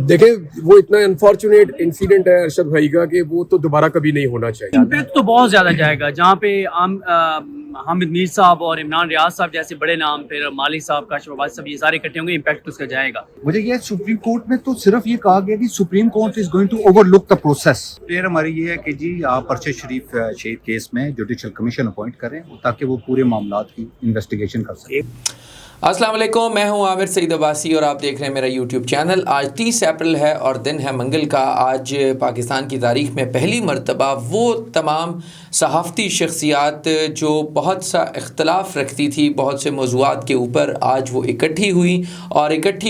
دیکھیں وہ اتنا انفارچونیٹ انسیڈنٹ ہے ارشد بھائی کا کہ وہ تو دوبارہ کبھی نہیں ہونا چاہیے. امپیکٹ تو بہت زیادہ جائے گا, جہاں پہ حامد میر صاحب اور عمران ریاض صاحب جیسے بڑے نام, پھر مالک صاحب, کاشف عباسی صاحب, یہ سارے اکٹھے ہوں گے, امپیکٹ اس کا جائے گا. مجھے یہ سپریم کورٹ میں تو صرف یہ کہا گیا کہ supreme court is going to overlook the process. Player ہماری یہ ہے کہ جی آپ ارشد شریف شہید کیس میں جوڈیشل کمیشن اپوائنٹ کریں تاکہ وہ پورے معاملات کی انویسٹیگیشن کر سکیں. السلام علیکم, میں ہوں عامر سعید عباسی اور آپ دیکھ رہے ہیں میرا یوٹیوب چینل. آج 30 اپریل ہے اور دن ہے منگل کا. آج پاکستان کی تاریخ میں پہلی مرتبہ وہ تمام صحافتی شخصیات جو بہت سا اختلاف رکھتی تھی بہت سے موضوعات کے اوپر, آج وہ اکٹھی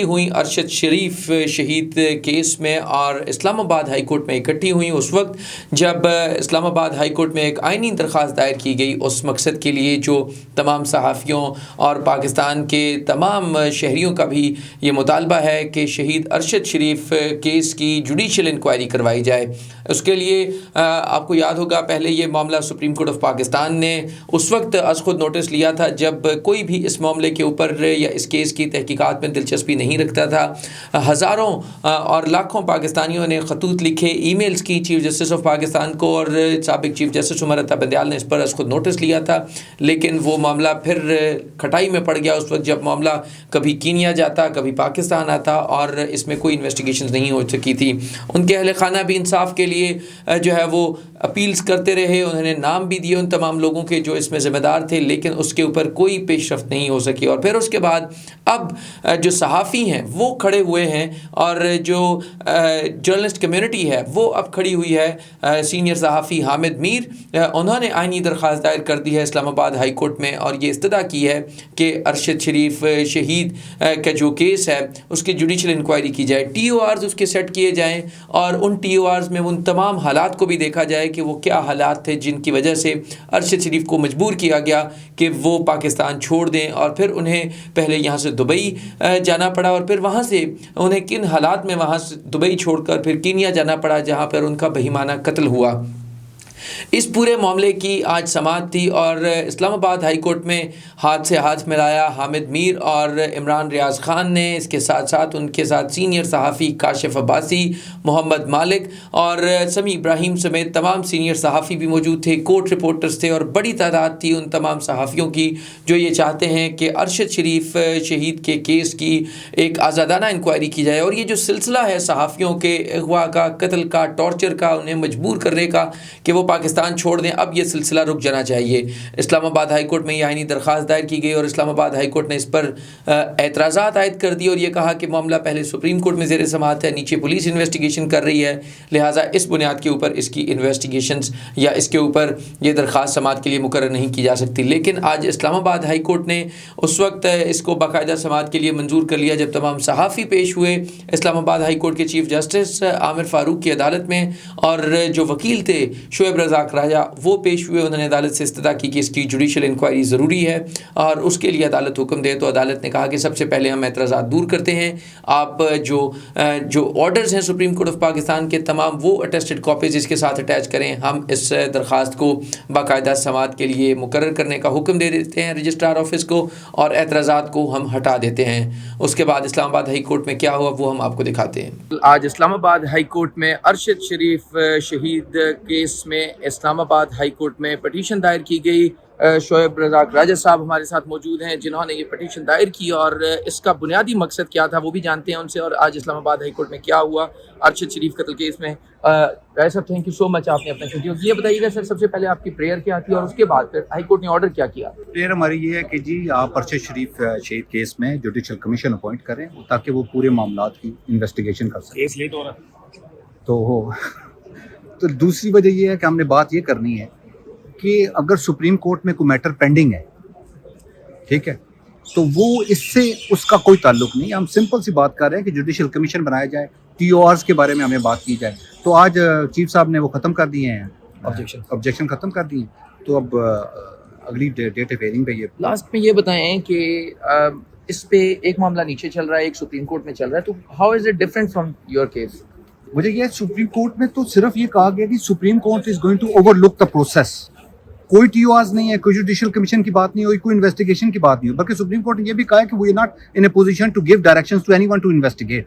ہوئیں ارشد شریف شہید کیس میں اور اسلام آباد ہائی کورٹ میں اکٹھی ہوئیں. اس وقت جب اسلام آباد ہائی کورٹ میں ایک آئینی درخواست دائر کی گئی اس مقصد کے لیے جو تمام صحافیوں اور پاکستان کے تمام شہریوں کا بھی یہ مطالبہ ہے کہ شہید ارشد شریف کیس کی جوڈیشل انکوائری کروائی جائے. اس کے لیے آپ کو یاد ہوگا پہلے یہ معاملہ سپریم کورٹ آف پاکستان نے اس وقت از خود نوٹس لیا تھا جب کوئی بھی اس معاملے کے اوپر یا اس کیس کی تحقیقات میں دلچسپی نہیں رکھتا تھا. ہزاروں اور لاکھوں پاکستانیوں نے خطوط لکھے, ای میلز کی چیف جسٹس آف پاکستان کو, اور سابق چیف جسٹس عمر عطا بندیال نے اس پر از خود نوٹس لیا تھا, لیکن وہ معاملہ پھر کھٹائی میں پڑ گیا اس وقت جب معاملہ کبھی کینیا جاتا کبھی پاکستان آتا اور اس میں کوئی انویسٹیگیشنز نہیں ہو سکی تھی. ان کے اہل خانہ بھی انصاف کے لیے جو ہے وہ اپیلز کرتے رہے, انہوں نے نام بھی دیے ان تمام لوگوں کے جو اس میں ذمہ دار تھے, لیکن اس کے اوپر کوئی پیش رفت نہیں ہو سکی. اور پھر اس کے بعد اب جو صحافی ہیں وہ کھڑے ہوئے ہیں اور جو جرنلسٹ کمیونٹی ہے وہ اب کھڑی ہوئی ہے. سینئر صحافی حامد میر, انہوں نے آئینی درخواست دائر کر دی ہے اسلام آباد ہائی کورٹ میں اور یہ استدعا کی ہے کہ ارشد شریف شہید کا جو کیس ہے اس کی جوڈیشل انکوائری کی جائے, ٹی او آرز اس کے سیٹ کیے جائیں اور ان ٹی او آرز میں ان تمام حالات کو بھی دیکھا جائے کہ وہ کیا حالات تھے جن کی وجہ سے ارشد شریف کو مجبور کیا گیا کہ وہ پاکستان چھوڑ دیں, اور پھر انہیں پہلے یہاں سے دبئی جانا پڑا اور پھر وہاں سے انہیں کن حالات میں وہاں سے دبئی چھوڑ کر پھر کینیا جانا پڑا جہاں پر ان کا بہیمانہ قتل ہوا. اس پورے معاملے کی آج سماعت تھی اور اسلام آباد ہائی کورٹ میں ہاتھ سے ہاتھ ملایا حامد میر اور عمران ریاض خان نے. اس کے ساتھ ساتھ ان کے ساتھ سینئر صحافی کاشف عباسی, محمد مالک اور سمیع ابراہیم سمیت تمام سینئر صحافی بھی موجود تھے, کورٹ رپورٹرز تھے اور بڑی تعداد تھی ان تمام صحافیوں کی جو یہ چاہتے ہیں کہ ارشد شریف شہید کے کیس کی ایک آزادانہ انکوائری کی جائے. اور یہ جو سلسلہ ہے صحافیوں کے اغوا کا, قتل کا, ٹارچر کا, انہیں مجبور کرنے کا کہ وہ پاکستان چھوڑ دیں, اب یہ سلسلہ رک جانا چاہیے. اسلام آباد ہائی کورٹ میں یہ آئینی درخواست دائر کی گئی اور اسلام آباد ہائی کورٹ نے اس پر اعتراضات عائد کر دی اور یہ کہا کہ معاملہ پہلے سپریم کورٹ میں زیر سماعت ہے, نیچے پولیس انویسٹیگیشن کر رہی ہے, لہٰذا اس بنیاد کے اوپر اس کی انویسٹیگیشنز یا اس کے اوپر یہ درخواست سماعت کے لیے مقرر نہیں کی جا سکتی. لیکن آج اسلام آباد ہائی کورٹ نے اس وقت اس کو باقاعدہ سماعت کے لیے منظور کر لیا جب تمام صحافی پیش ہوئے اسلام آباد ہائی کورٹ کے چیف جسٹس عامر فاروق کی عدالت میں, اور جو وکیل تھے شعیب رزاق راجہ وہ پیش ہوئے. انہوں نے عدالت سے استدعا کی کہ اس کی جوڈیشل انکوائری ضروری ہے اور اس کے لیے عدالت حکم دے, تو عدالت نے کہا کہ سب سے پہلے ہم اعتراضات دور کرتے ہیں, آپ جو آرڈرز ہیں سپریم کورٹ آف پاکستان کے تمام وہ اٹیسٹڈ کاپیز اس کے ساتھ اٹیچ کریں. ہم اس درخواست کو باقاعدہ سماعت کے لیے مقرر کرنے کا حکم دے دیتے ہیں رجسٹرار آفس کو اور اعتراضات کو ہم ہٹا دیتے ہیں. اس کے بعد اسلام آباد ہائی کورٹ میں کیا ہوا وہ ہم آپ کو دکھاتے ہیں. آج اسلام آباد ہائی کورٹ میں ارشد شریف شہید کیس میں اسلام آباد ہائی کورٹ میں پٹیشن دائر کی گئی. شعیب رزاق راجہ صاحب ہمارے ساتھ موجود ہیں جنہوں نے یہ پٹیشن دائر کی اور اس کا بنیادی مقصد کیا تھا وہ بھی جانتے ہیں ان سے, اور آج اسلام آباد ہائی کورٹ میں کیا ہوا ارشد شریف قتل کیس میں. راجہ صاحب تھینک یو سو مچ, آپ نے اپنا قیمتی وقت. یہ بتائیے گا سر سب سے پہلے آپ کی پریئر کیا تھی اور اس کے بعد پھر ہائی کورٹ نے آرڈر کیا کیا؟ پریئر ہماری یہ ہے کہ جی آپ ارشد شریف شہید کیس میں جوڈیشل کمیشن اپوائنٹ کریں تاکہ وہ پورے معاملات کی انویسٹیگیشن کر سکیں. کیس لیٹ ہو رہا تو دوسری وجہ یہ ہے کہ ہم نے بات یہ کرنی ہے کہ اگر سپریم کورٹ میں کوئی میٹر پینڈنگ ہے, ٹھیک ہے, تو وہ اس سے اس کا کوئی تعلق نہیں. ہم سمپل سی بات کر رہے ہیں کہ جوڈیشل کمیشن بنایا جائے, ٹی او آرز کے بارے میں ہمیں بات کی جائے. تو آج چیف صاحب نے وہ ختم کر دیے ہیں, آبجیکشن ختم کر دیے ہیں, تو اب اگلی ڈیٹ آف ہیئرنگ پہ یہ لاسٹ میں یہ بتائیں کہ اس پہ ایک معاملہ نیچے چل رہا ہے, ایک سپریم کورٹ میں چل رہا ہے, تو how is it different from your case? مجھے یہ سپریم کورٹ میں تو صرف یہ کہا گیا کہ supreme court is going to overlook the process. کوئی ٹی او آرز نہیں ہے, کوئی جوڈیشل کمیشن کی بات نہیں ہوئی, کوئی انویسٹیگیشن کی بات نہیں ہوئی, بلکہ سپریم کورٹ نے یہ بھی کہا ہے کہ we are not in a position to give directions to anyone to investigate.